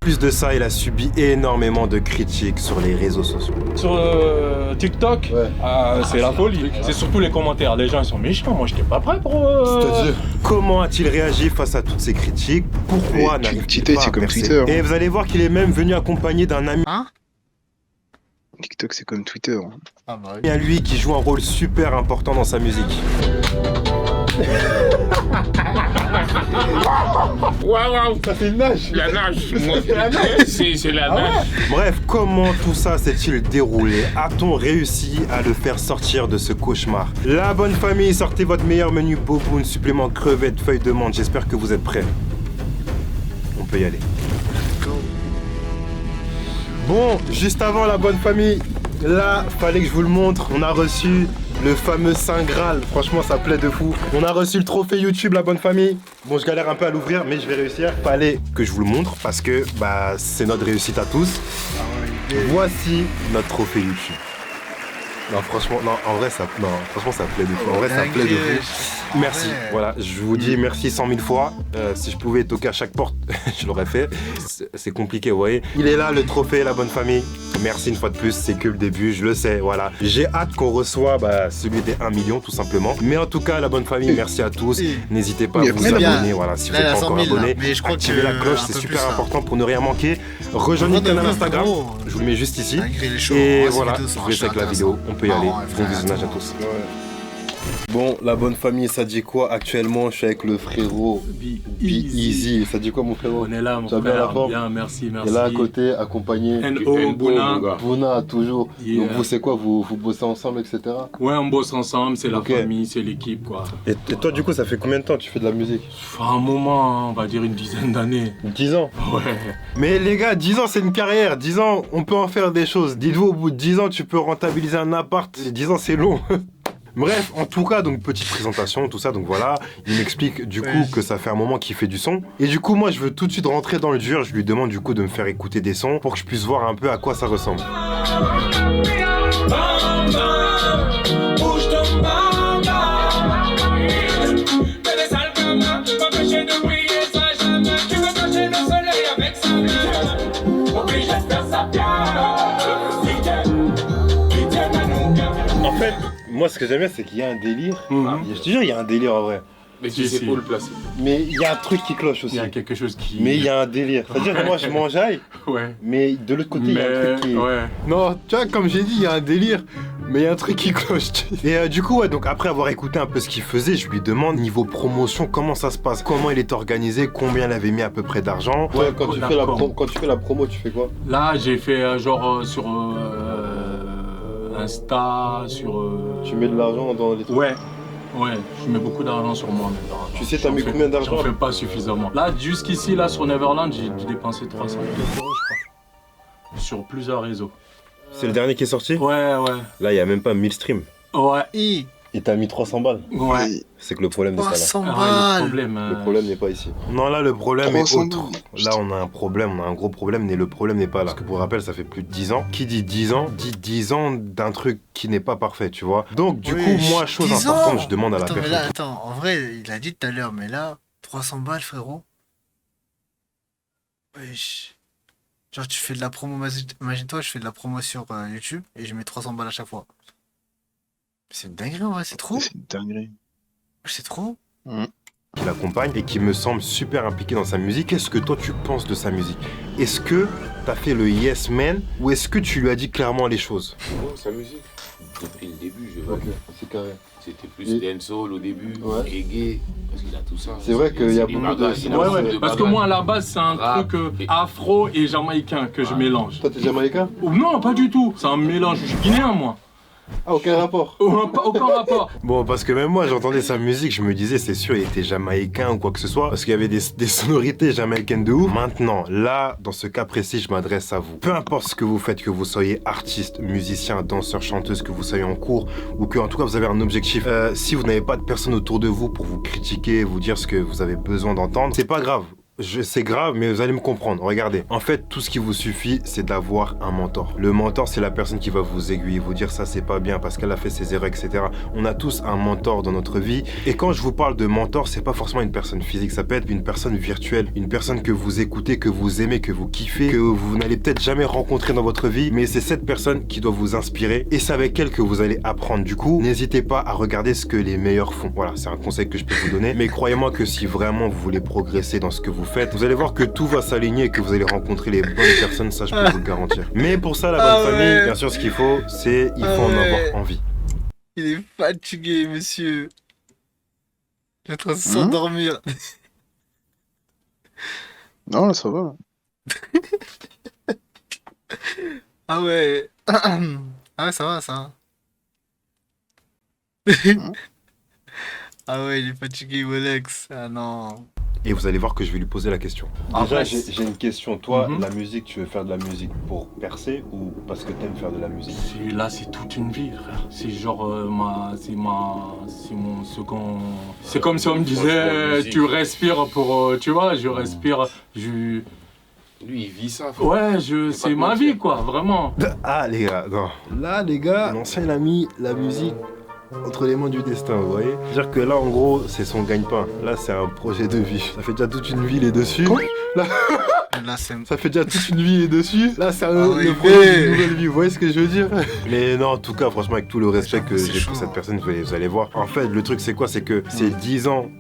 Plus de ça, il a subi énormément de critiques sur les réseaux sociaux. Sur TikTok, c'est la folie. C'est surtout les commentaires. Les gens ils sont méchants. Moi, j'étais pas prêt pour. C'est-à-dire, comment a-t-il réagi face à toutes ces critiques? Pourquoi n'arrive-t-il pas à c'est comme percer? Twitter. Et vous allez voir qu'il est même venu accompagné d'un ami TikTok, c'est comme Twitter. Ah bah oui. à lui qui joue un rôle super important dans sa musique. Waouh, Ça fait une nage. la nage. C'est la nage. Bref, comment tout ça s'est-il déroulé? A-t-on réussi à le faire sortir de ce cauchemar? La bonne famille, sortez votre meilleur menu boboon, supplément crevettes, feuilles de menthe. J'espère que vous êtes prêts. On peut y aller. Bon, juste avant la bonne famille, là, fallait que je vous le montre. On a reçu le fameux Saint Graal. Franchement, ça plaît de fou. On a reçu le trophée YouTube, la bonne famille. Bon, je galère un peu à l'ouvrir, mais je vais réussir. Fallait que je vous le montre parce que c'est notre réussite à tous. Voici notre trophée YouTube. Non, franchement, franchement, ça plaît de fou. En vrai, ça plaît de fou. Merci. Voilà, je vous dis merci 100 000 fois. Si je pouvais toquer à chaque porte, je l'aurais fait. C'est compliqué, vous voyez. Il est là, le trophée, la bonne famille. Merci une fois de plus, c'est que le début, je le sais, voilà. J'ai hâte qu'on reçoive celui des 1 million, tout simplement. Mais en tout cas, la bonne famille, merci à tous. N'hésitez pas à vous abonner, voilà, si vous n'êtes pas encore abonné. Activez la cloche, c'est super important pour ne rien manquer. Rejoignez le canal Instagram, je vous le mets juste ici. Et voilà, je vous laisse avec la vidéo, on peut y aller. Bon visionnage à tous. Bon, la bonne famille, ça dit quoi actuellement? Je suis avec le frérot Be Easy. Ça dit quoi, mon frérot? On est là, mon Tu vas bien, la frère. forme? Bien, merci. Et là à côté, accompagné NO, Bouna. Bouna, toujours. Yeah. Donc vous, c'est quoi, vous bossez ensemble, etc. Ouais, on bosse ensemble, c'est la Ok. famille, c'est l'équipe, quoi. Et toi, du coup, ça fait combien de temps que tu fais de la musique? Un moment, on va dire une dizaine d'années. 10 ans. Ouais. Mais les gars, 10 ans, c'est une carrière. 10 ans, on peut en faire des choses. Dites-vous, au bout de 10 ans, tu peux rentabiliser un appart. 10 ans, c'est long. Bref, en tout cas, donc petite présentation, tout ça, donc voilà. Il m'explique du coup que ça fait un moment qu'il fait du son. Et du coup, moi, je veux tout de suite rentrer dans le dur. Je lui demande du coup de me faire écouter des sons pour que je puisse voir un peu à quoi ça ressemble. En fait, moi, ce que j'aime bien, c'est qu'il y a un délire. Je te jure, il y a un délire en vrai. Mais tu sais pas où le placer. Mais il y a un truc qui cloche aussi. Il y a quelque chose qui. Mais il y a un délire. C'est-à-dire que moi, je m'enjaille, Ouais. mais de l'autre côté, il y a un truc qui... Ouais. Non, tu vois, comme j'ai dit, il y a un délire, mais il y a un truc qui cloche. Et du coup, ouais, donc après avoir écouté un peu ce qu'il faisait, je lui demande, niveau promotion, comment ça se passe? Comment il est organisé? Combien il avait mis à peu près d'argent? Ouais, quand tu fais la promo, tu fais quoi? Là, j'ai fait genre sur Insta, sur. Tu mets de l'argent dans les trucs? Ouais. Ouais, je mets beaucoup d'argent sur moi maintenant. Tu sais, t'as mis combien d'argent? J'en fais pas suffisamment. Là, jusqu'ici, là, sur Neverland, j'ai dépensé 300 000 euros, je crois. Sur plusieurs réseaux. C'est le dernier qui est sorti? Ouais, ouais. Là, il y a même pas 1000 streams. Ouais. Et t'as mis 300 balles. Ouais. C'est que le problème n'est pas là. 300 Ah, le balles. problème. Le problème n'est pas ici. Non, là, le problème est 300 autre. balles. Là, on a un problème, on a un gros problème, mais le problème n'est pas là. Parce que pour rappel, ça fait plus de 10 ans. Qui dit 10 ans, dit 10 ans d'un truc qui n'est pas parfait, tu vois. Donc, du coup, moi, chose 10 importante, ans. je demande à la Attends, mais personne. là, attends, en vrai, il a dit tout à l'heure, mais là, 300 balles, frérot. Wesh. Genre, tu fais de la promo, imagine-toi, je fais de la promo sur YouTube et je mets 300 balles à chaque fois. C'est une dinguerie, en vrai, c'est trop. C'est une dinguerie. C'est trop. Qui l'accompagne et qui me semble super impliqué dans sa musique. Qu'est-ce que toi, tu penses de sa musique? Est-ce que t'as fait le yes man ou est-ce que tu lui as dit clairement les choses? Oh, sa musique. Depuis le début, je vois. c'est carré. C'était plus dancehall au début, reggae, parce qu'il a tout ça. C'est vrai qu'il y a des beaucoup bagages, de- il a Ouais, beaucoup ouais. de Parce que bagages. moi, à la base, c'est un Rap. truc afro et jamaïcain que je mélange. Toi, t'es jamaïcain? Non, pas du tout. C'est un mélange. Je suis guinéen, moi. Ah, aucun rapport. Aucun rapport. Bon, parce que même moi, j'entendais sa musique, je me disais, c'est sûr, il était jamaïcain ou quoi que ce soit, parce qu'il y avait des sonorités jamaïcaines de ouf. Maintenant, là, dans ce cas précis, je m'adresse à vous. Peu importe ce que vous faites, que vous soyez artiste, musicien, danseur, chanteuse, que vous soyez en cours, ou que, en tout cas, vous avez un objectif. Si vous n'avez pas de personne autour de vous pour vous critiquer, vous dire ce que vous avez besoin d'entendre, c'est pas grave. c'est grave, mais vous allez me comprendre. Regardez, en fait, tout ce qui vous suffit, c'est d'avoir un mentor. Le mentor, c'est la personne qui va vous aiguiller, vous dire ça, c'est pas bien parce qu'elle a fait ses erreurs, etc. On a tous un mentor dans notre vie. Et quand je vous parle de mentor, c'est pas forcément une personne physique, ça peut être une personne virtuelle, une personne que vous écoutez, que vous aimez, que vous kiffez, que vous n'allez peut-être jamais rencontrer dans votre vie, mais c'est cette personne qui doit vous inspirer et c'est avec elle que vous allez apprendre. Du coup, n'hésitez pas à regarder ce que les meilleurs font. Voilà, c'est un conseil que je peux vous donner. Mais croyez-moi que si vraiment vous voulez progresser dans ce que vous faites, vous allez voir que tout va s'aligner et que vous allez rencontrer les bonnes personnes, ça je peux vous le garantir. Mais pour ça, la bonne famille, bien sûr, ce qu'il faut, c'est il faut en avoir envie. Il est fatigué, monsieur. Il est en train de s'endormir. Non, là, ça va. Ah ouais. Ah ouais, ça va, ça. Ah ouais, il est fatigué, Wolex. Ah non. Et vous allez voir que je vais lui poser la question. Après, Déjà, j'ai une question. Toi, Mhm. la musique, tu veux faire de la musique pour percer ou parce que t'aimes faire de la musique? Là, c'est toute une vie, frère. C'est genre c'est mon second. C'est comme si on me disait, tu respires pour, tu vois, je respire, Lui, il vit ça. frère. ouais, pas c'est te ma mentir. vie, quoi, vraiment. Ah les gars, non. Là les gars, l'ancien il a mis la musique entre les mains du destin, vous voyez? C'est-à-dire que là en gros, c'est son gagne-pain. Là c'est un projet de vie. Ça fait déjà toute une vie les dessus. Là, c'est. Ça fait déjà toute une vie les dessus. Là c'est Ah oui, le projet mais- d'une nouvelle vie, vous voyez ce que je veux dire? Mais non, en tout cas, franchement, avec tout le respect que C'est j'ai chaud. pour cette personne, vous allez voir. En fait, le truc c'est quoi? C'est que c'est 10 ans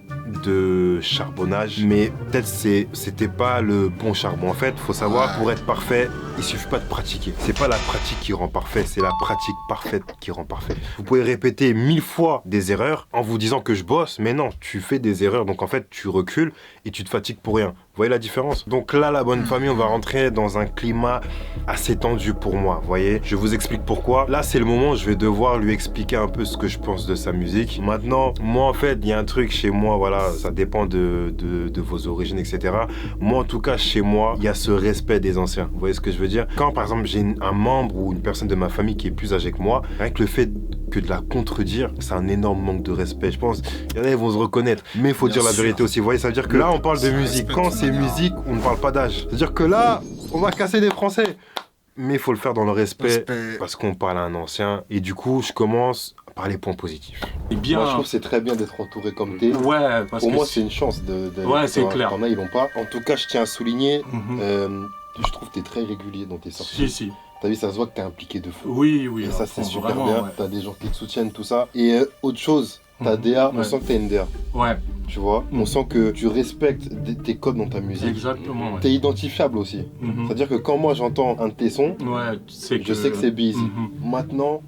de charbonnage, mais peut-être c'était pas le bon charbon. En fait, faut savoir, pour être parfait, il suffit pas de pratiquer. C'est pas la pratique qui rend parfait, c'est la pratique parfaite qui rend parfait. Vous pouvez répéter 1000 fois des erreurs en vous disant que je bosse, mais non, tu fais des erreurs, donc en fait, tu recules et tu te fatigues pour rien. Vous voyez la différence? Donc là, la bonne famille, on va rentrer dans un climat assez tendu pour moi, vous voyez? Je vous explique pourquoi. Là, c'est le moment où je vais devoir lui expliquer un peu ce que je pense de sa musique. Maintenant, moi, en fait, il y a un truc chez moi, voilà, ça dépend de vos origines, etc. Moi, en tout cas, chez moi, il y a ce respect des anciens. Vous voyez ce que je veux dire? Quand, par exemple, j'ai un membre ou une personne de ma famille qui est plus âgée que moi, rien que le fait que de la contredire, c'est un énorme manque de respect. Je pense, il y en a, ils vont se reconnaître. Mais il faut Bien dire la sûr. vérité aussi. Vous voyez, ça veut dire que là, on parle de Ça musique. respecte Quand de c'est manière- musique, on ne parle pas d'âge. C'est-à-dire que là, on va casser des Français. Mais il faut le faire dans le respect, Respect. parce qu'on parle à un ancien. Et du coup, je commence par les points positifs. C'est bien. Moi, je trouve que c'est très bien d'être entouré comme t'es. Ouais, parce Pour que moi, c'est une chance de. Ouais, c'est clair. T'en as, ils l'ont pas. En tout cas, je tiens à souligner, Mhm. je trouve que t'es très régulier dans tes sorties. Si. T'as vu, ça se voit que t'es impliqué de fou. Oui, Et à ça, fond, c'est super vraiment, bien. ouais. T'as des gens qui te soutiennent, tout ça. Et autre chose, ta Mhm. DA, on Ouais. sent que t'as une DA. Ouais, Tu vois, on Mhm. sent que tu respectes tes codes dans ta musique. exactement. Ouais. T'es identifiable aussi. Mhm. C'est-à-dire que quand moi j'entends un de tes sons, Ouais, tu sais que... je sais que c'est busy. Mhm. Maintenant,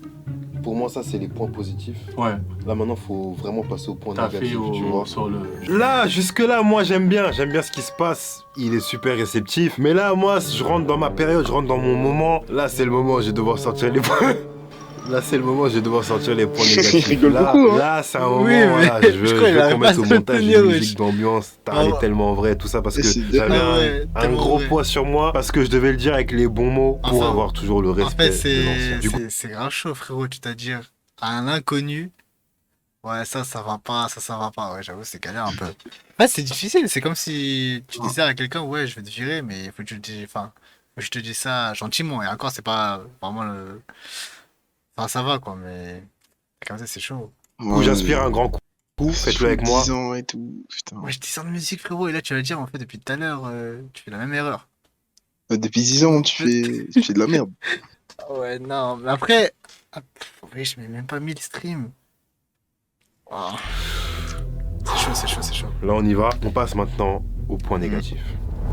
pour moi, ça, c'est les points positifs. Ouais, Là, maintenant, faut vraiment passer au point t'as fait négatif, tu vois. sur le... Là, jusque-là, moi, j'aime bien ce qui se passe. Il est super réceptif. Mais là, moi, je rentre dans ma période, je rentre dans mon moment. Là, c'est le moment où je vais devoir sortir les points. Là, c'est le moment où je vais devoir sortir les points négatifs. rigole là, beaucoup, hein. là, c'est un moment, Oui, mais voilà, je je crois veux qu'il arrive qu'on pas mette à au se montage tenir, une wesh. musique d'ambiance, parler Ah. tellement vrai, tout ça, parce que Et c'est j'avais Ah ouais, un tellement gros vrai. poids sur moi, parce que je devais le dire avec les bons mots pour Enfin, avoir toujours le En respect fait, de l'ancien. Du coup, c'est grave chaud, frérot, tu t'as dire à un inconnu. Ouais, ça va pas, ça va pas. Ouais, j'avoue, c'est galère un peu. Ouais, c'est difficile. C'est comme si tu disais à quelqu'un, ouais, je vais te virer, mais il faut que tu le dises. Enfin, je te dis ça gentiment. Et encore, c'est pas vraiment le. Enfin, ça va, quoi, mais. Comme ça, c'est chaud. du coup, j'aspire un grand coup, faites-le avec moi. 10 ans et tout, putain. Moi, je dis ça de musique, frérot, et là, tu vas dire, en fait, depuis tout à l'heure, tu fais la même erreur. Depuis 10 ans, tu fais de la merde. Ouais, non, mais après. Oui, je mets même pas 1000 streams. Oh. C'est chaud. Là, on y va. On passe maintenant au point négatif.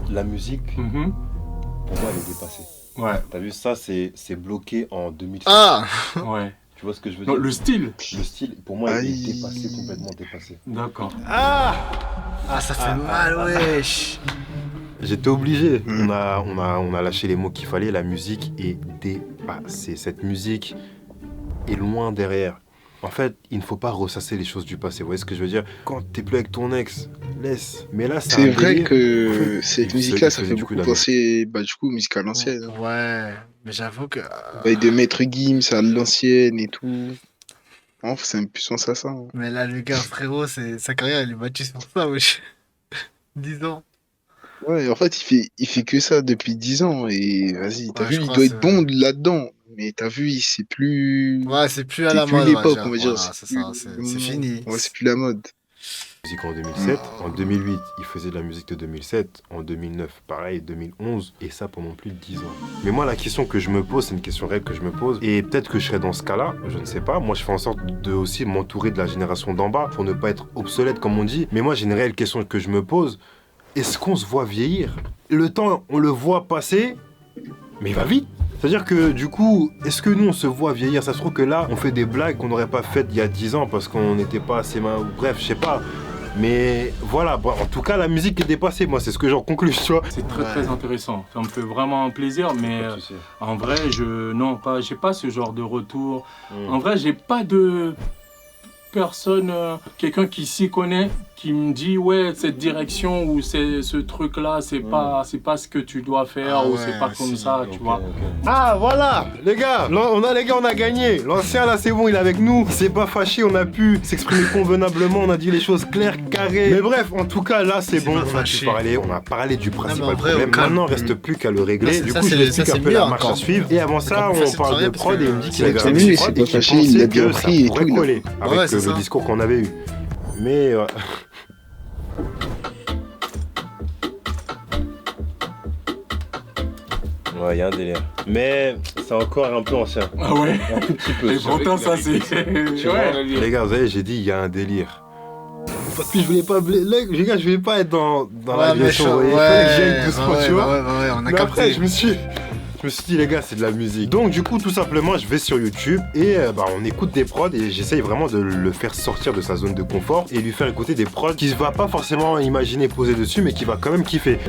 La musique, Mhm. pour moi, elle est dépassée. Ouais, T'as vu, ça, c'est bloqué en 2006. Ah ouais. Tu vois ce que je veux Non, dire? le style. Le style, pour moi, il Aïe. est dépassé, complètement dépassé. D'accord. Ah! Ah, ça fait mal, wesh. J'étais obligé. Mm. On a lâché les mots qu'il fallait. La musique est dépassée. Cette musique est loin derrière. En fait, il ne faut pas ressasser les choses du passé. Vous voyez ce que je veux dire? Quand t'es plus avec ton ex, laisse. Mais là, C'est un vrai délire. que En fait, cette il musique-là, faisait ça fait du coup beaucoup la penser, du coup, musique à l'ancienne. Hein. Ouais, mais j'avoue que. De Maître Gims à l'ancienne et tout. En fait, c'est un puissance à ça. Hein. Mais là, le gars, frérot, sa carrière, elle est battue sur ça, wesh. 10 ans. Ouais, en fait, il fait que ça depuis 10 ans. Et vas-y, t'as Ouais, vu, je il crois doit que être bon là-dedans. Mais t'as vu, c'est plus. Ouais, c'est plus à C'est la plus mode, on va l'époque, dire. on va dire. Voilà, C'est c'est plus ça, le c'est moment. fini. Ouais, c'est plus la mode. Musique en 2007, en 2008, il faisait de la musique de 2007, en 2009, pareil, 2011, et ça pendant plus de 10 ans. Mais moi, la question que je me pose, c'est une question réelle que je me pose, et peut-être que je serais dans ce cas-là, je ne sais pas. Moi, je fais en sorte de aussi m'entourer de la génération d'en bas pour ne pas être obsolète, comme on dit. Mais moi, j'ai une réelle question que je me pose. Est-ce qu'on se voit vieillir? Le temps, on le voit passer, mais il va vite. C'est-à-dire que du coup, est-ce que nous on se voit vieillir? Ça se trouve que là, on fait des blagues qu'on n'aurait pas faites il y a 10 ans parce qu'on n'était pas assez ou bref, je sais pas. Mais voilà, bon, en tout cas, la musique est dépassée. Moi, c'est ce que j'en conclus, tu vois. C'est très intéressant. Ça me fait vraiment plaisir, mais en vrai, j'ai pas ce genre de retour. En vrai, j'ai pas de personne, quelqu'un qui s'y connaît, qui me dit ouais cette direction ou ce truc là c'est pas ce que tu dois faire Ah ou ouais, c'est pas comme ça, tu vois. Ah voilà, les gars, on a gagné. L'ancien là, c'est bon, il est avec nous. Il s'est pas fâché, on a pu s'exprimer convenablement, on a dit les choses claires, carrées. Mais bref, en tout cas, là, c'est bon, pas on a pu fâché. parler, on a parlé du principal en vrai, problème. au calme. Maintenant, il reste plus qu'à le régler. Ça, Du ça, coup, je c'est- lui explique ça, un c'est peu mieux la marche à encore. suivre. Et avant ça, encore plus on facile de parle de travailler prod parce et que il me dit qu'il c'est avait très un mieux, petit il prod s'est et pas qu'il fâché, il pensait a bien que ça pris et pourrait tout, il a- coller Ouais, avec c'est le ça. discours qu'on avait eu. Mais ouais, il y a un délire. Mais c'est encore un peu ancien. Ah ouais. Un tout petit peu. Et pourtant ça c'est ouais. Les gars, vous savez, j'ai dit il y a un délire. Parce que je voulais pas les gars, je voulais pas être dans l'agression, vous voyez. Il fallait que j'aille doucement, tu vois. Ouais, on a Mais capté. après, je me suis dit, les gars, c'est de la musique. Donc, du coup, tout simplement, je vais sur YouTube et on écoute des prods et j'essaye vraiment de le faire sortir de sa zone de confort et lui faire écouter des prods qu'il va pas forcément imaginer poser dessus, mais qui va quand même kiffer.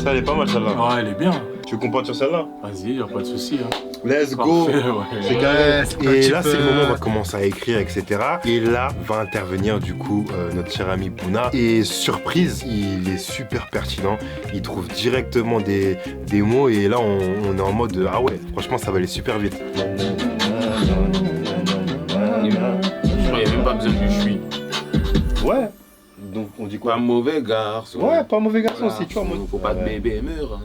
Ça, elle est pas mal, celle-là. Ouais, elle est bien. Tu veux qu'on parte sur celle-là? Vas-y, y a pas de souci. Hein. Let's go! Parfait, C'est ouais. carré. c'est un Et petit là, c'est le peu- moment où on va commencer à écrire, etc. Et là, va intervenir du coup notre cher ami Bouna. Et surprise, il est super pertinent. Il trouve directement des mots. Et là, on est en mode ah ouais, franchement, ça va aller super vite. Je crois qu'il n'y a même pas besoin du je suis. Ouais. Donc, on dit Pas mauvais garçon. Ouais, pas mauvais garçon Voilà. aussi, tu vois. Moi. Faut pas de bébé meurt. Hein.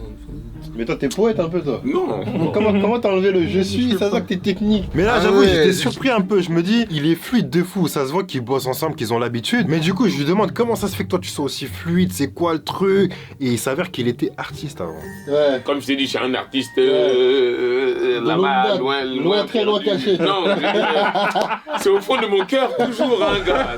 Mais toi, t'es poète un peu, toi. Non. Comment t'as enlevé le je suis? Ça se voit que t'es technique. Mais là, Ah j'avoue, ouais. j'étais surpris un peu. Je me dis, il est fluide de fou. Ça se voit qu'ils bossent ensemble, qu'ils ont l'habitude. Mais du coup, je lui demande comment ça se fait que toi, tu sois aussi fluide. C'est quoi le truc? Et il s'avère qu'il était artiste avant. Ouais. Comme je t'ai dit, je suis un artiste Loin, là-bas, loin, très loin caché. Non, c'est au fond de mon cœur toujours, hein, gars.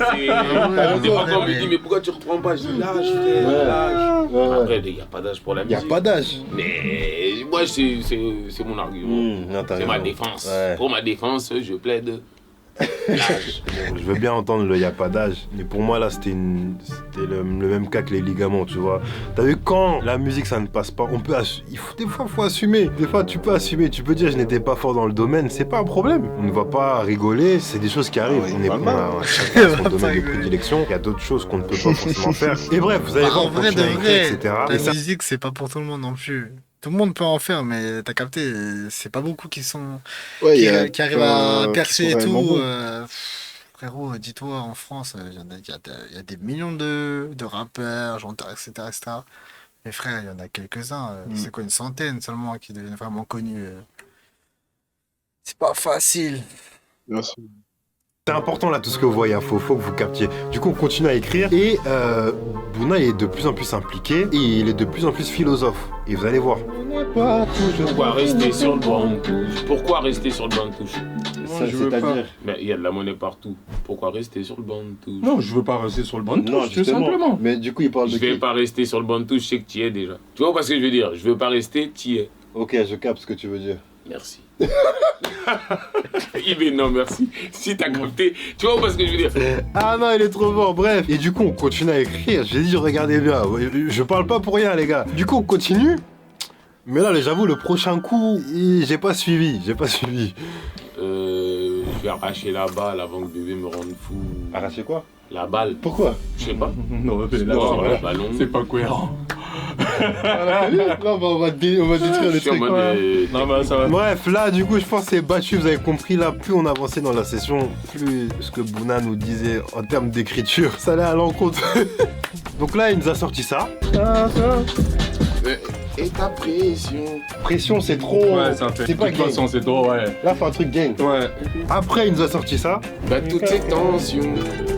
Des fois, quand on me dit, mais pourquoi tu reprends pas? Je dis, lâche, frère, lâche. Après, il n'y a pas d'âge pour la Y a musique. pas d'âge. Mais moi, c'est mon argument. C'est ma défense. Ouais. Pour ma défense, je plaide l'âge. Je veux bien entendre le y a pas d'âge, mais pour moi là c'était le même cas que les ligaments, tu vois. T'as vu, quand la musique ça ne passe pas, on peut des fois faut assumer. Des fois tu peux assumer, tu peux dire je n'étais pas fort dans le domaine, c'est pas un problème. On ne va pas rigoler, c'est des choses qui arrivent. Ouais, On a chacun son domaine de prédilection. Il y a d'autres choses qu'on ne peut pas forcément faire. Et bref, vous allez Bah, voir, en on vrai de continue à écrire, vrai, etc. la Et ça, musique, c'est pas pour tout le monde non plus. Tout le monde peut en faire, mais t'as capté, c'est pas beaucoup qui sont Ouais, qui arrivent à percer et qui sont tout. vraiment bons. Frérot, dis-toi, en France, il y a des millions de rappeurs, chanteurs, etc., etc. Mais frère, il y en a quelques-uns. C'est quoi, une centaine seulement qui deviennent vraiment connus. C'est pas facile. Bien sûr. c'est important là tout ce que vous voyez, hein. Faut que vous captiez. Du coup on continue à écrire et Bouna est de plus en plus impliqué et il est de plus en plus philosophe. Et vous allez voir. Pourquoi rester sur le banc de touche? Pourquoi rester sur le banc de touche? Ça, je veux pas. Mais il y a de la monnaie partout. Pourquoi rester sur le banc de touche? Non, je veux pas rester sur le banc de Non, touche, tout justement. simplement. Mais du coup il parle Je vais pas rester sur le banc de touche, je sais que tu y es déjà. Tu vois pas ce que je veux dire? Je veux pas rester, tu y es. Ok, je capte ce que tu veux dire. Merci. Mais non, merci. Si t'as capté, tu vois pas ce que je veux dire? Ah non, il est trop fort, bref. Et du coup, on continue à écrire. J'ai dit, regardez bien. Je parle pas pour rien, les gars. Du coup, on continue. Mais là, j'avoue, le prochain coup, j'ai pas suivi. Je vais arracher la balle avant que bébé me rende fou. Arracher quoi? La balle. Pourquoi? Je sais pas. Non, mais là, Non, c'est le pas- ballon. c'est pas cohérent. Non, bah, on va détruire le Je suis en truc. mode, Non, mais ça va. Bref, là, du coup, je pense que c'est battu. Vous avez compris, là, plus on avançait dans la session, plus ce que Bouna nous disait en termes d'écriture, ça allait à l'encontre. Donc là, il nous a sorti ça. Et ta pression. Pression, c'est trop. Ouais, ça fait. C'est pas De toute gang. façon, c'est trop, ouais. Là, fait un truc gang. Ouais. Après, il nous a sorti ça. Bah, toutes ces tensions.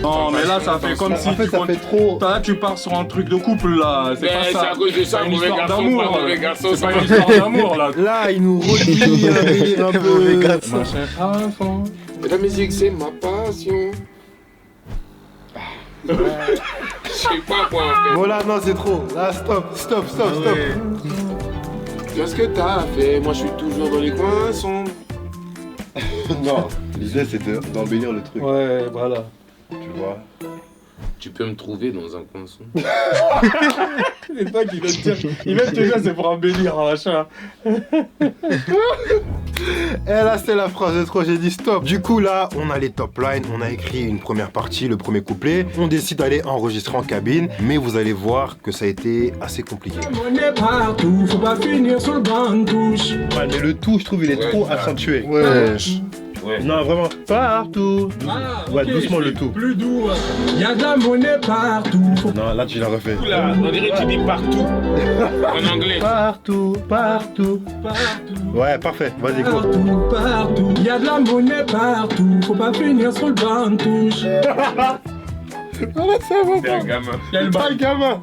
Non, mais là, ça fait comme si En fait, tu ça fait trop. Là, tu pars sur un truc de couple, là. C'est Mais pas c'est ça. à cause de ça, C'est une mauvais histoire garçon, d'amour. pas mauvais garçon, C'est c'est pas pas une histoire d'amour, là. Là, il nous redit un délire un Mauvais peu. garçon. Machin à fond. La musique, c'est ma passion. Je sais pas quoi en fait. Voilà, non, c'est trop. Là, stop. Ouais. Qu'est-ce que t'as fait? Moi, je suis toujours dans les coins sombres. Non, l'idée, c'est d'embellir le truc. Ouais, voilà. Tu vois. Tu peux me trouver dans un coin sombre. C'est toi qui viens de dire. Il vient de te dire, c'est pour embellir, machin. Et là, c'est la phrase de trop, j'ai dit stop. Du coup, là, on a les top lines, on a écrit une première partie, le premier couplet. On décide d'aller enregistrer en cabine, mais vous allez voir que ça a été assez compliqué. On est partout, faut pas finir sur le banc de touche. Ouais, mais le tout, je trouve, il est Ouais. trop accentué. Ouais. Ouais. Non, vraiment, partout. Ouais, doucement le tout. Plus doux. Y'a de la monnaie partout. Faut Non, là, tu l'as refait. Oula, on dirait que tu dis partout. En anglais. Partout. partout. Ouais, parfait. Vas-y, go. Partout. Y'a de la monnaie partout. Faut pas finir sur le banc de touche. Voilà, c'est bon. C'est un gamin. Quel Pas le gamin.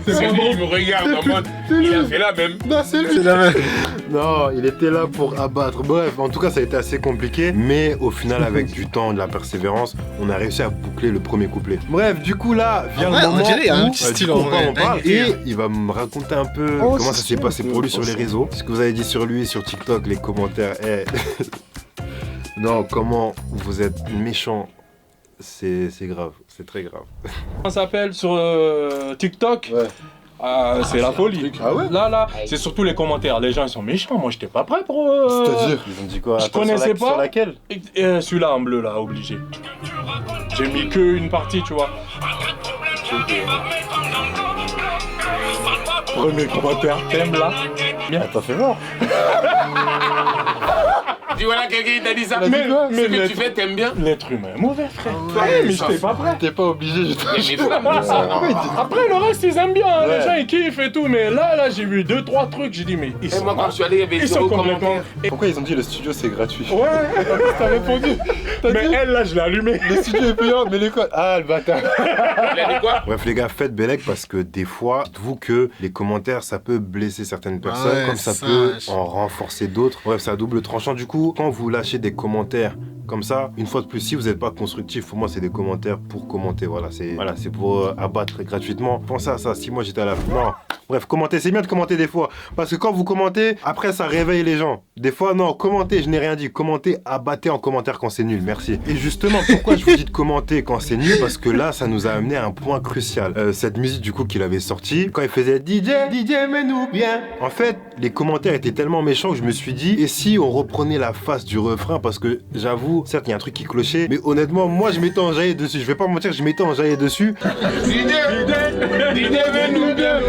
C'est lui, il me regarde en mode. Il a fait la même. Non, c'est lui. C'est la même. Non, il était là pour abattre. Bref, en tout cas, ça a été assez compliqué. Mais au final, avec du temps, de la persévérance, on a réussi à boucler le premier couplet. Bref, du coup, là, vient Ouais, le on moment dirait, il y a un où, petit du style, coup, en on vrai, en parle dingue. et il va me raconter un peu Oh, comment ça c'est s'est sûr, passé pour lui sur les réseaux. Ce que vous avez dit sur lui, sur TikTok, les commentaires. Non, comment vous êtes méchant. C'est grave, c'est très grave. On s'appelle sur TikTok. Ouais. C'est la folie. Ah ouais? Là, c'est surtout les commentaires. Les gens ils sont méchants. Moi, j'étais pas prêt pour. C'est-à-dire, ils ont dit quoi? je Attends, connaissais pas. Sur laquelle? Celui-là en bleu, là, obligé. J'ai mis que une partie, tu vois. Premier commentaire, thème là. Attends, fais voir. Dis voilà, quelqu'un t'a dit ça. Mais quoi? Ce que mais tu fais, t'aimes bien? l'être humain est mauvais, frère. Ouais, mais ça j'étais pas prêt. T'es pas obligé, je Mais mes frères me disent ça, non. Après, le reste, ils aiment bien. Hein. Ouais. Les gens, ils kiffent et tout. Mais là, j'ai vu 2-3 trucs. J'ai dit, mais ils Et sont moi, quand je suis allé, il y avait ils sont zéro complètement. commentaire. Pourquoi ils ont dit le studio c'est gratuit? Ouais, t'as répondu. Mais dit elle, là, je l'ai allumée. Le studio est payant, mais les quoi? Ah, le bâtard. Il a dit quoi? Bref, les gars, faites Bellec parce que des fois, dites-vous que les commentaires, ça peut blesser certaines personnes, ouais, comme ça ça, peut je- en renforcer d'autres. Bref, c'est à double tranchant. Du coup, quand vous lâchez des commentaires comme ça, une fois de plus, si vous n'êtes pas constructif, pour moi, c'est des commentaires pour commenter. Voilà, c'est pour abattre gratuitement. Pensez à ça. Si moi j'étais à la non. Bref, commenter, c'est bien de commenter des fois, parce que quand vous commentez, après ça réveille les gens. Des fois, non, commentez, je n'ai rien dit. Commentez, abattez en commentaire quand c'est nul. Merci. Et justement, pourquoi je vous dis de commenter quand c'est nul? Parce que là, ça nous a amené à un point crucial. Cette musique du coup qu'il avait sortie, quand il faisait DJ, mets-nous bien. En fait, les commentaires étaient tellement méchants que je me suis dit, et si on reprenait la face du refrain? Parce que j'avoue, certes, il y a un truc qui clochait, mais honnêtement, moi, je m'étais enjaillé dessus. Je vais pas mentir, je m'étais enjaillé dessus. Dis-nous bien.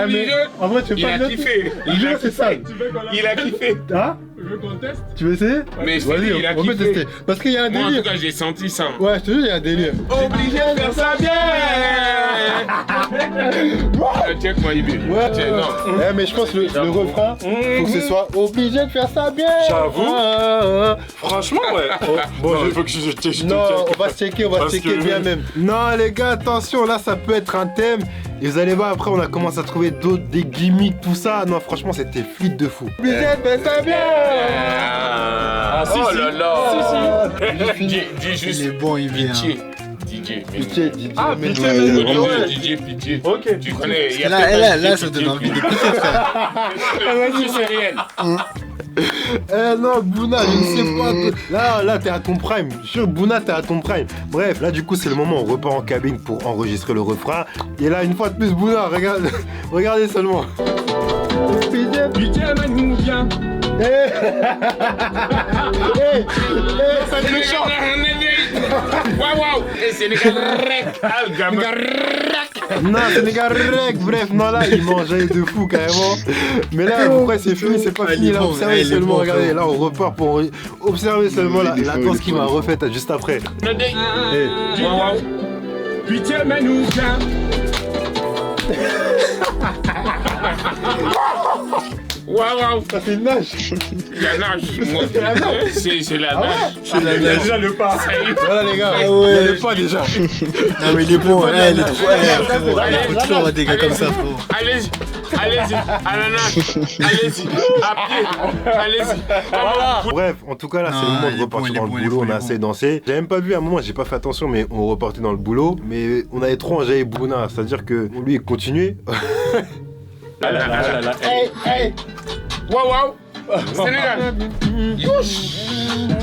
Obligé. En vrai, tu veux Il a kiffé. Il a c'est ça. Il a kiffé. Hein? Je conteste. Tu veux essayer? Mais je te dis, il a on peut kiffé. tester. Parce qu'il y a un Moi, en délire. tout cas, j'ai senti ça. Ouais, je te jure, il y a un délire. Obligé de faire ça bien. Check moi, Ibi. Ouais, Check, non. mais je pense que le refrain, faut que ce soit obligé de faire ça bien. J'avoue. Ah. Franchement, ouais. Bon, Non, il faut que je te Non, on va se checker, Parce checker que- bien même. Non, les gars, attention, là, ça peut être un thème. Et vous allez voir, après, on a commencé à trouver d'autres, des gimmicks, tout ça. Non, franchement, c'était fluide de fou. Obligé de faire ça bien. Ah, si, Oh si. là là. Dis Si, juste Il est bon, il vient. pitié. DJ. Pitié, DJ. Ah, mais- pitié, Ouais, mais- ouais, Non, ouais. DJ Pitié. Ok. Tu connais, il y a Là, peut-être là, un là, DJ ça Pitié. donne envie d'écouter, frère. Vas-y, c'est réel. Non, Bouna, je ne sais pas. Là, t'es à ton prime. Je suis sûr, Bouna, t'es à ton prime. Bref, là, du coup, c'est le moment où on repart en cabine pour enregistrer le refrain. Et là, une fois de plus, Bouna, regardez seulement. DJ, mets-nous bien. Ça te chante. Waouh, waouh. Et c'est les gars rec. Ah, le gamin. Non, Sénégal rec, bref, non là, il mangeait de fou carrément. Mais là, pourquoi c'est fini, c'est pas Ah, fini il est là, bon, observez il est seulement, bon, regardez, frérot. là on repart pour observer seulement Il est la fort, danse il est qu'il fort, m'a il est fort. refaite juste après. Eh, Huitième et nous bien. Waouh, ça fait une nage. la nage. C'est la nage. C'est la Il y a nage. déjà le pas. Voilà les gars, Ah il y a ouais. le pas déjà. Non, mais il est bon, il est trop. Frérot, il faut toujours avoir des gars comme ça, frérot. Allez-y, allez-y, à la nage. Allez-y, à pied. Allez-y. Bref, en tout cas là c'est Non, le moment il de est bon, repartir il est dans bon, le il est boulot, bon, on il a est assez bon. dansé. J'ai même pas vu à un moment, j'ai pas fait attention mais on repartait dans le boulot. Mais on avait trop enjaillé Bouna, c'est-à-dire que lui il continuait. Hey, hey. Waouh, waouh. Sénégal. Youch.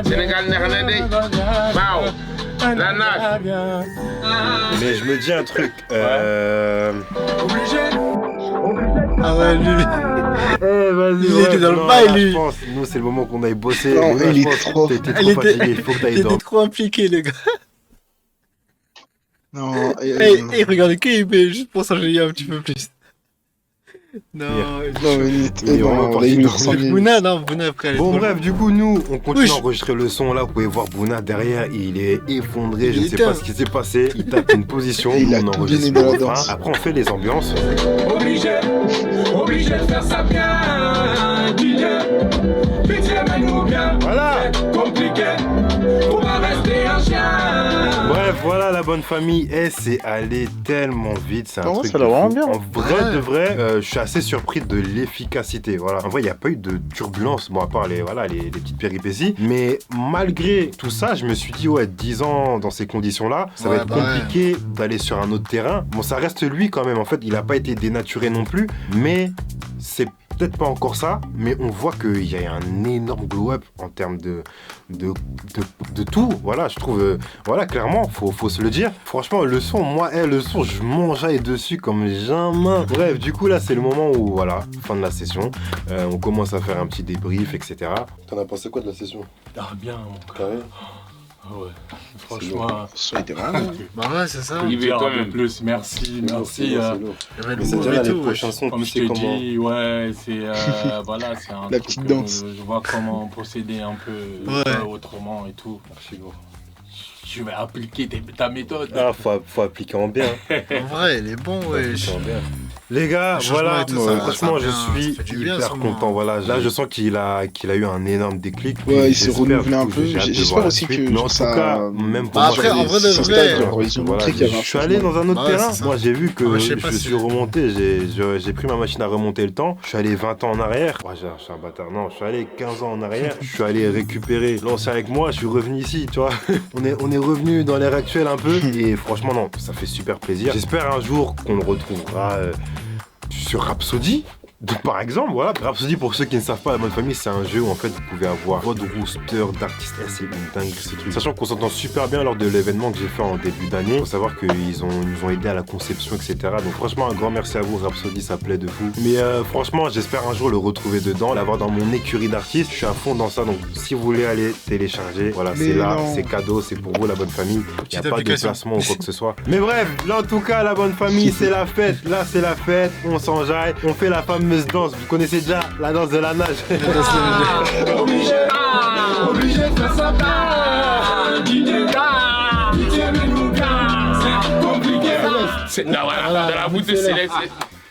Sénégal néerlandais. Waouh. La nage. Mais je me dis un truc. Ah ouais, lui. Vas-y, Il était dans le bail, lui. Je pense, nous c'est le moment qu'on aille bosser. Non, Bouna, il je est pense trop. que t'étais Il trop était- fatigué, il faut que Il t'ailles était dormir. trop impliqué, le gars. Non, Hey, regardez que il met juste pour s'enjailler un petit peu plus. Non, non, mais Il est vraiment on a parti eu de 900 000. Bouna, non, Bouna après. elle est Bon trop- bref, du coup nous on continue Oui. à enregistrer le son là, vous pouvez voir Bouna derrière, il est effondré, je Il ne sais est pas dingue. ce qui s'est passé, il tape une position, Il nous, a on tout enregistre donné dans le la refrain. danse. Après on fait les ambiances. Obligé de faire ça bien. DJ, pitié, mais nous bien. Voilà. C'est compliqué, faut pas rester un chien. Bref, voilà la bonne famille, et c'est allé tellement vite, c'est un Non, truc ça de l'a vraiment fou. bien. En vrai Ouais. de vrai, je suis assez surpris de l'efficacité, voilà. En vrai, il n'y a pas eu de turbulence, bon à part les petites péripéties, mais malgré tout ça, je me suis dit ouais, 10 ans dans ces conditions-là, ça va Ouais, être bah ouais. compliqué d'aller sur un autre terrain. Bon, ça reste lui quand même, en fait, il n'a pas été dénaturé non plus, mais c'est peut-être pas encore ça, mais on voit qu'il y a un énorme glow-up en termes de tout. Voilà, je trouve, voilà, clairement, faut se le dire. Franchement, le son, moi, le son, je m'enjaille dessus comme jamais. Bref, du coup, là, c'est le moment où, voilà, fin de la session, on commence à faire un petit débrief, etc. T'en as pensé quoi de la session? Ah, bien, mon gars. Carré. Ah ouais. Franchement, Ça a été vraiment. Bah ouais, c'est ça. Il dire est quand un peu même. plus. Merci. Il y avait C'est le Mais c'est move déjà et là, les tout, prochains wesh. sons, Comme tu je sais t'ai comment... dit, ouais, c'est voilà, c'est un La truc petite que danse. je vois comment procéder un peu Ouais. autrement et tout. Je vais appliquer ta méthode. Ah, faut appliquer en bien. En vrai, il est bon, wesh. Les gars, Le changement voilà, et tout, ça- franchement, ça je bien- suis ça fait du bien, hyper sûrement. content. Voilà, là, je sens qu'il a eu un énorme déclic. Ouais, Et il s'est j'espère, renouvelé un du coup, peu. j'ai hâte de J'espère voir la aussi suite. que Mais en tout ça- cas, même pour Bah, moi, après, en vrai de ça vrai, stade, genre, ils ont voilà, montré qu'il y avait je un suis allé dans un autre Bah ouais, terrain. c'est ça. Moi, j'ai vu que Ah ouais, je sais pas je si- suis remonté. J'ai pris ma machine à remonter le temps. Je suis allé 20 ans en arrière. Ouais, je suis un bâtard. Non, je suis allé 15 ans en arrière. Je suis allé récupérer l'ancien avec moi. Je suis revenu ici, tu vois. On est revenu dans l'ère actuelle un peu. Et franchement, non, ça fait super plaisir. J'espère un jour qu'on le retrouvera sur Rhapsody. Donc par exemple, voilà, Rhapsody, pour ceux qui ne savent pas, La Bonne Famille, c'est un jeu où en fait vous pouvez avoir votre roster d'artistes. C'est une dingue ce truc. Sachant qu'on s'entend super bien lors de l'événement que j'ai fait en début d'année. Faut savoir qu'ils nous ont aidé à la conception, etc. Donc franchement, un grand merci à vous, Rhapsody, ça plaît de fou. Mais franchement, j'espère un jour le retrouver dedans, l'avoir dans mon écurie d'artistes. Je suis à fond dans ça, donc si vous voulez aller télécharger, voilà, Mais c'est là, non. c'est cadeau, c'est pour vous, La Bonne Famille. Il n'y a Petite pas de application. placement ou quoi que ce soit. Mais bref, là en tout cas, La Bonne Famille, c'est la fête. Là, c'est la fête, on s'enjaille, on fait la fameuse danse. Vous connaissez déjà la danse de la nage. Obligé de faire ça bien. DJ, pitié, mais nous bien. C'est compliqué. Non, voilà, dans la bouteille,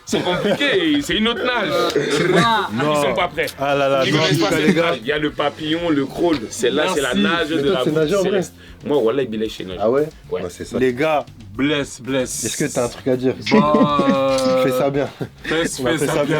c'est compliqué, c'est une autre nage. Ils sont pas prêts. Ah là là, Ils non, en connaissent tout pas cas, cette les gars. nage. Il y a le papillon, le crawl. Celle-là, c'est la nage Mais de toi, la tu sais nager en bouteille vrai? céleste. Moi, voilà, il est chez nage. Ah ouais? Ouais. C'est ça. Les gars, bless. Est-ce que t'as un truc à dire? Bah, Fais ça bien. Fais ça bien.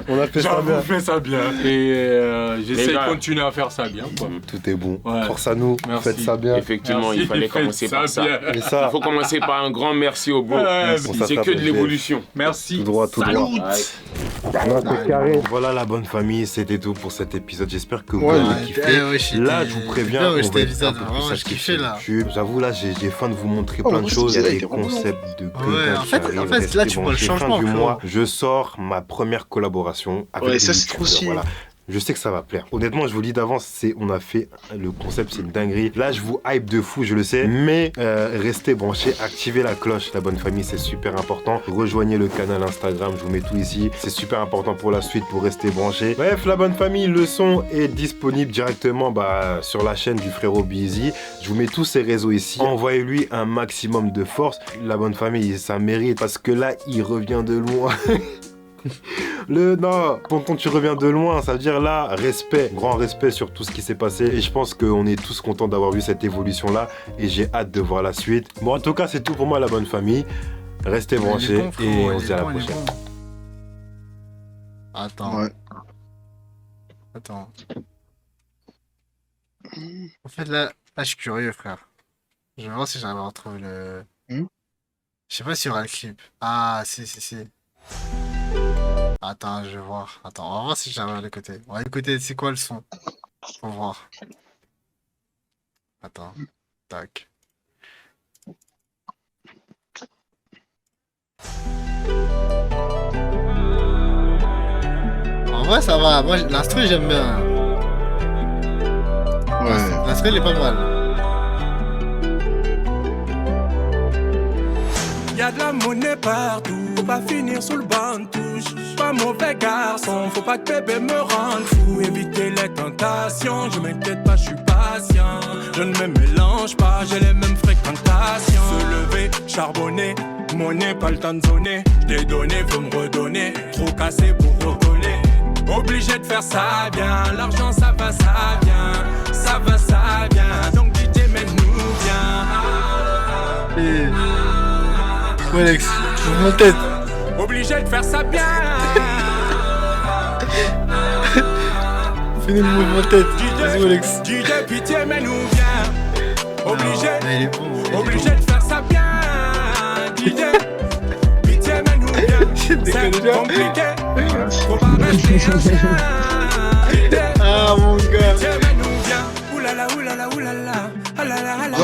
On a fait ça bien. J'avoue, fais ça bien. Et j'essaie Les de gars. continuer à faire ça bien, quoi. Tout est bon. Ouais. Force à nous. Merci. Faites ça bien. Effectivement, Merci, il fallait faites commencer par ça. bien. Et ça, Il faut commencer par un grand merci au bro. Ouais, Bon, ça C'est que de s'appelle l'évolution. Merci. tout droit, tout droit. Ouais. Non, c'est carré. Voilà la bonne famille, c'était tout pour cet épisode. J'espère que vous Ouais, avez kiffé. Là, je vous préviens, on va c'était être un épisode, peu plus vraiment, je actif kiffais sur là. YouTube. J'avoue, là, j'ai faim de vous montrer Oh, plein de moi, choses. Il y a ça a des été vraiment concepts de Ouais, gars en qui fait, arrivent, là, restez tu vois le branchés. changement, Fin du frérot. mois, je sors ma première collaboration avec Ouais, des ça, c'est trop youtubeurs, stylé. voilà. Je sais que ça va plaire. Honnêtement, je vous le dis d'avance, on a fait le concept, c'est une dinguerie. Là, je vous hype de fou, je le sais. Mais restez branchés, activez la cloche, la bonne famille, c'est super important. Rejoignez le canal Instagram, je vous mets tout ici. C'est super important pour la suite, pour rester branchés. Bref, la bonne famille, le son est disponible directement sur la chaîne du frérot Busy. Je vous mets tous ses réseaux ici. Envoyez-lui un maximum de force. La bonne famille, ça mérite parce que là, il revient de loin. Non, tonton, tu reviens de loin, ça veut dire là, respect, grand respect sur tout ce qui s'est passé. Et je pense qu'on est tous contents d'avoir vu cette évolution-là. Et j'ai hâte de voir la suite. Bon, en tout cas, c'est tout pour moi, la bonne famille. Restez branchés et on se dit à la prochaine. Attends. Ouais. Attends. En fait, là, je suis curieux, frère. Je vais voir si j'arrive à retrouver le... Je sais pas s'il y aura le clip. Ah, si. Attends, je vais voir. Attends, on va voir si j'arrive à l'écouter. On va écouter, c'est quoi le son? Faut voir. Attends. Tac. En vrai, ça va. Moi, l'instru, j'aime bien. Ouais. L'instru, il est pas mal. Y'a de la monnaie partout, faut pas finir sous le banc de touche. Pas mauvais garçon, faut pas que bébé me rende fou. Éviter les tentations, je m'inquiète pas, je suis patient. Je ne me mélange pas, j'ai les mêmes fréquentations. Se lever, charbonner, monnaie, pas le temps de zoner. J't'ai donné, faut me redonner, trop cassé pour recoller. Obligé de faire ça bien, l'argent ça va, ça vient. Ça va, ça vient, donc DJ mène-nous bien. Ouais, Alex, ouvre mon tête. Obligé de faire ça bien. Finis le mouvement de tête. Vas-y, Alex. DJ, pitié, mais nous viens. Obligé, il est bon. obligé de faire ça bien. DJ, pitié, mais nous viens. C'est compliqué. Faut pas rester un chien. Ah, mon gars. Pitié, mais nous viens. Oulala, oulala, oulala. Alala, alala.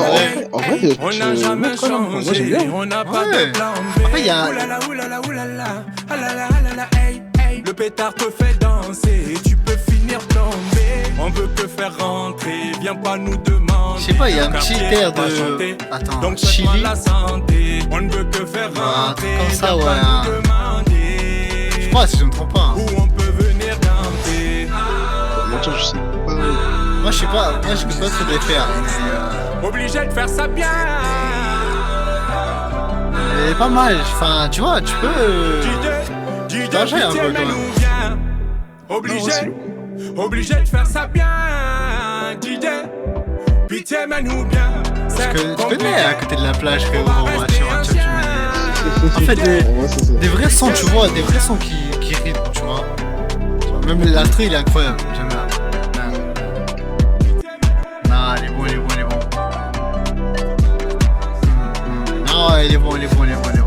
En vrai, On n'a jamais changé, on n'a pas de plan B. Après, y a... Oulala, oulala, oulala, alala, alala, hey, hey. Le pétard te fait danser, tu peux finir tombé. On veut te faire rentrer, viens pas nous demander. Je sais pas, y a un petit air de... Attends, donc Chili. la santé, on ne veut que faire rentrer, comme ça, viens ouais, pas nous demander. Je crois, si je me trompe pas. Où on peut venir danser. Mentir, je sais pas. Moi, je sais pas, moi, je sais pas ce que je vais faire. Obligé de faire ça bien. Mais pas mal, enfin, tu vois, tu peux... DJ, Danger un peu, quand même. Obligé, obligé de faire ça bien. DJ, pitié, mais nous bien. Parce que tu connais à côté de la plage, frérot, on va sur un chat, tu mets... En fait, des vrais sons, tu vois, des vrais sons qui rythment, tu vois. Même l'instru, il est incroyable, j'aime bien. Non, il est bon, il est bon, il est bon. Non, il est bon, il est bon, il est bon.